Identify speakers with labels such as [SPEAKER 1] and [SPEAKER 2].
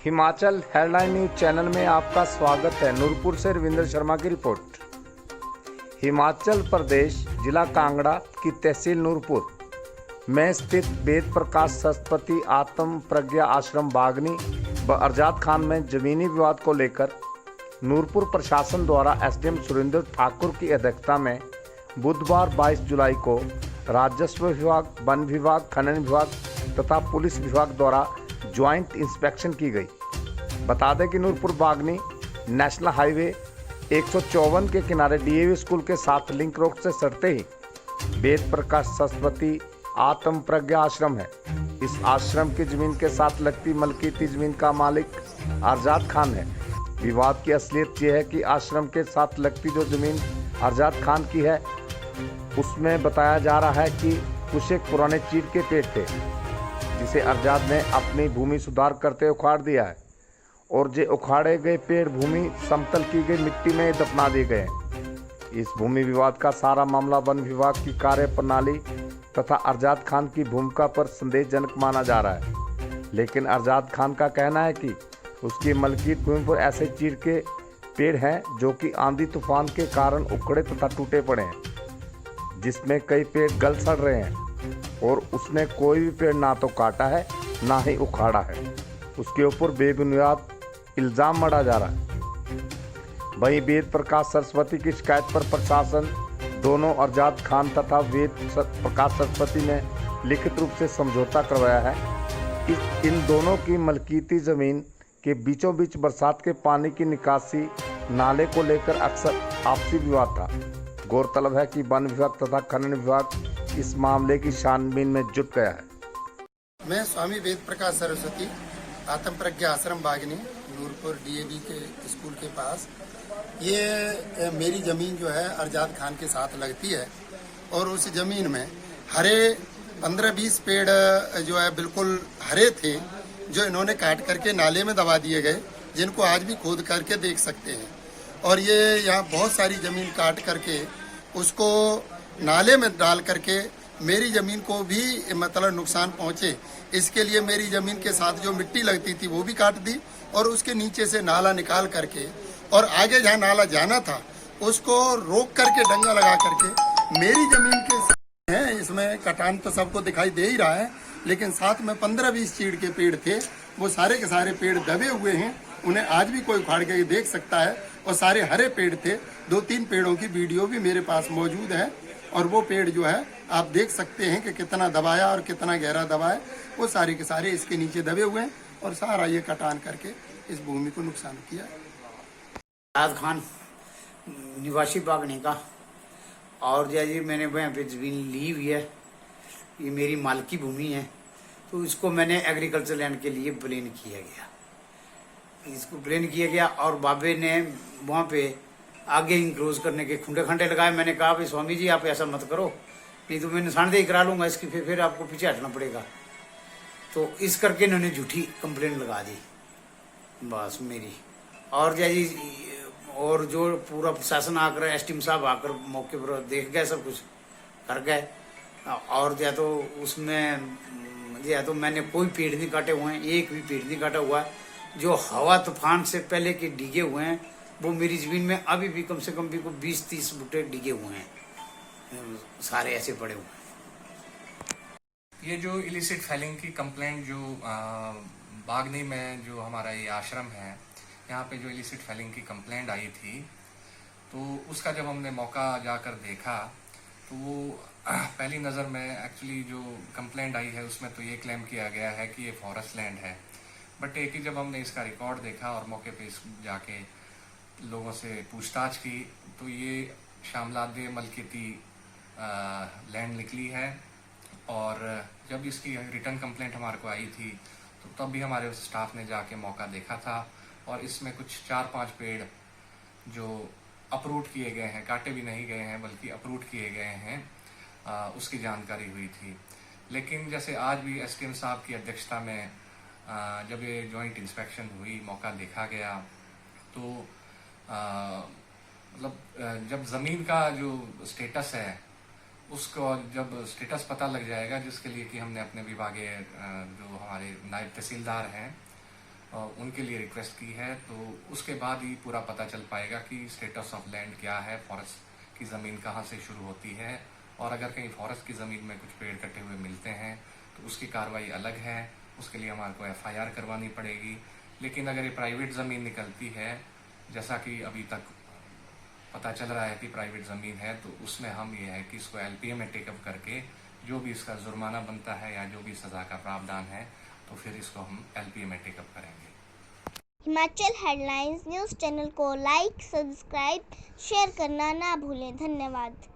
[SPEAKER 1] Himachal headline news channel में आपका स्वागत है। नूरपुर से रविंद्र शर्मा की रिपोर्ट। हिमाचल प्रदेश जिला कांगड़ा की तहसील नूरपुर में स्थित वेद प्रकाश सरस्वती आत्म प्रज्ञा आश्रम बागनी व अरजाद खान में जमीनी विवाद को लेकर नूरपुर प्रशासन द्वारा एसडीएम सुरेंद्र ठाकुर की अध्यक्षता में बुधवार 22 जुलाई को राजस्व विभाग, वन विभाग, खनन विभाग तथा पुलिस विभाग द्वारा ज्वाइंट इंस्पेक्शन की गई। बता दें कि नूरपुर बागनी नेशनल हाईवे 154 के किनारे डीएवी स्कूल के साथ लिंक रोड से सटते ही वेद प्रकाश सरस्वती आत्म प्रज्ञा आश्रम है। इस आश्रम की जमीन के साथ लगती मलकीती जमीन का मालिक अरजाद खान है। विवाद की असलियत यह है कि आश्रम के साथ लगती जो जमीन अरजाद खान की है, उसमें बताया जा रहा है कि कुछ एक पुराने चीड़ के पेड़ थे जिसे अरजाद ने अपनी भूमि सुधार करते उखाड़ दिया है और जो उखाड़े गए पेड़ भूमि समतल की गई मिट्टी में दफना दिए गए हैं। इस भूमि विवाद का सारा मामला वन विभाग की कार्य प्रणाली तथा अरजाद खान की भूमिका पर संदेहजनक माना जा रहा है। लेकिन अरजाद खान का कहना है कि उसकी मलकीत भूमि पर ऐसे चीड़ के पेड़ हैं जो कि आंधी तूफान के कारण उखड़े तथा टूटे पड़े हैं, जिसमें कई पेड़ गल सड़ रहे हैं और उसने कोई भी पेड़ ना तो काटा है ना ही उखाड़ा है। उसके ऊपर बेबुनियाद इल्ज़ाम मढ़ा जा रहा है। वहीं वेद प्रकाश सरस्वती की शिकायत पर प्रशासन दोनों अरजाद खान तथा वेद प्रकाश सरस्वती ने लिखित रूप से समझौता करवाया है। इन दोनों की मलकीती ज़मीन के बीचों बीच बरसात के पानी की निकासी नाले को लेकर अक्सर आपसी विवाद था। गौरतलब है कि वन विभाग तथा खनन विभाग इस मामले की छानबीन में जुट गया है।
[SPEAKER 2] मैं स्वामी वेद प्रकाश सरस्वती आत्म प्रज्ञा आश्रम बागनी नूरपुर डीएवी के स्कूल के पास, ये मेरी ज़मीन जो है अरजाद खान के साथ लगती है और उस ज़मीन में हरे 15-20 पेड़ जो है बिल्कुल हरे थे, जो इन्होंने काट करके नाले में दबा दिए गए, जिनको आज भी खोद करके देख सकते हैं। और ये यहाँ बहुत सारी ज़मीन काट करके उसको नाले में डाल करके मेरी ज़मीन को भी मतलब नुकसान पहुँचे, इसके लिए मेरी ज़मीन के साथ जो मिट्टी लगती थी वो भी काट दी और उसके नीचे से नाला निकाल करके और आगे जहाँ नाला जाना था उसको रोक करके डंगा लगा करके मेरी ज़मीन के हैं। इसमें कटान तो सबको दिखाई दे ही रहा है, लेकिन साथ में 15-20 चीड़ के पेड़ थे, वो सारे के सारे पेड़ दबे हुए हैं, उन्हें आज भी कोई उखाड़ के देख सकता है। और सारे हरे पेड़ थे। 2-3 पेड़ों की वीडियो भी मेरे पास मौजूद है और वो पेड़ जो है आप देख सकते हैं कि कितना दबाया और कितना गहरा दबाया। वो सारे के सारे इसके नीचे दबे हुए हैं और सारा ये कटान करके इस भूमि को नुकसान किया।
[SPEAKER 3] अरजाद खान निवासी बागनी का, और जैसे मैंने वहाँ पे जमीन ली हुई है, ये मेरी मालकी भूमि है, तो इसको मैंने एग्रीकल्चर लैंड के लिए प्लान किया गया। इसको प्लान किया गया और बाबे ने वहाँ पे आगे इंक्रोज करने के खुंडे खंडे लगाए। मैंने कहा भाई स्वामी जी आप ऐसा मत करो, नहीं तो मैं निशानदेही करा लूँगा इसकी, फिर आपको पीछे हटना पड़ेगा। तो इस करके इन्होंने झूठी कंप्लेन लगा दी बस मेरी। और जैसे और जो पूरा प्रशासन आकर एसडीएम साहब आकर मौके पर देख गए, सब कुछ कर गए। और या तो उसमें या तो मैंने कोई पेड़ नहीं काटे हुए हैं, एक भी पेड़ नहीं काटा हुआ है। जो हवा तूफान से पहले के डिगे हुए हैं वो मेरी ज़मीन में अभी भी कम से कम भी को 20-30 बूटे डिगे हुए हैं, सारे ऐसे पड़े हुए हैं।
[SPEAKER 4] ये जो इलिसिट फाइलिंग की कंप्लेंट जो बागनी में जो हमारा ये आश्रम है, यहाँ पे जो इलिसिट फाइलिंग की कंप्लेंट आई थी, तो उसका जब हमने मौका जाकर देखा तो वो पहली नज़र में एक्चुअली जो कंप्लेंट आई है उसमें तो ये क्लेम किया गया है कि ये फॉरेस्ट लैंड है। बट एक ही जब हमने इसका रिकॉर्ड देखा और मौके पे जाके लोगों से पूछताछ की तो ये शामलादे मलकीती लैंड निकली है। और जब इसकी रिटर्न कंप्लेंट हमारे को आई थी तो तब भी हमारे स्टाफ ने जाके मौका देखा था और इसमें कुछ 4-5 पेड़ जो अप्रूट किए गए हैं, काटे भी नहीं गए हैं बल्कि अप्रूट किए गए हैं, उसकी जानकारी हुई थी। लेकिन जैसे आज भी एसडीएम साहब की अध्यक्षता में जब ये जॉइंट इंस्पेक्शन हुई, मौका देखा गया, तो मतलब जब ज़मीन का जो स्टेटस है उसको जब स्टेटस पता लग जाएगा, जिसके लिए कि हमने अपने विभागीय जो हमारे नायब तहसीलदार हैं उनके लिए रिक्वेस्ट की है। तो उसके बाद ही पूरा पता चल पाएगा कि स्टेटस ऑफ लैंड क्या है, फॉरेस्ट की ज़मीन कहाँ से शुरू होती है, और अगर कहीं फॉरेस्ट की ज़मीन में कुछ पेड़ कटे हुए मिलते हैं तो उसकी कार्रवाई अलग है, उसके लिए हमारे को FIR करवानी पड़ेगी। लेकिन अगर ये प्राइवेट ज़मीन निकलती है, जैसा कि अभी तक पता चल रहा है कि प्राइवेट ज़मीन है, तो उसमें हम ये है कि इसको LPA में टेकअप करके जो भी इसका जुर्माना बनता है या जो भी सज़ा का प्रावधान है, तो फिर इसको हम LPA में टेकअप करेंगे।
[SPEAKER 5] हिमाचल हेडलाइंस न्यूज़ चैनल को लाइक, सब्सक्राइब, शेयर करना ना भूलें। धन्यवाद।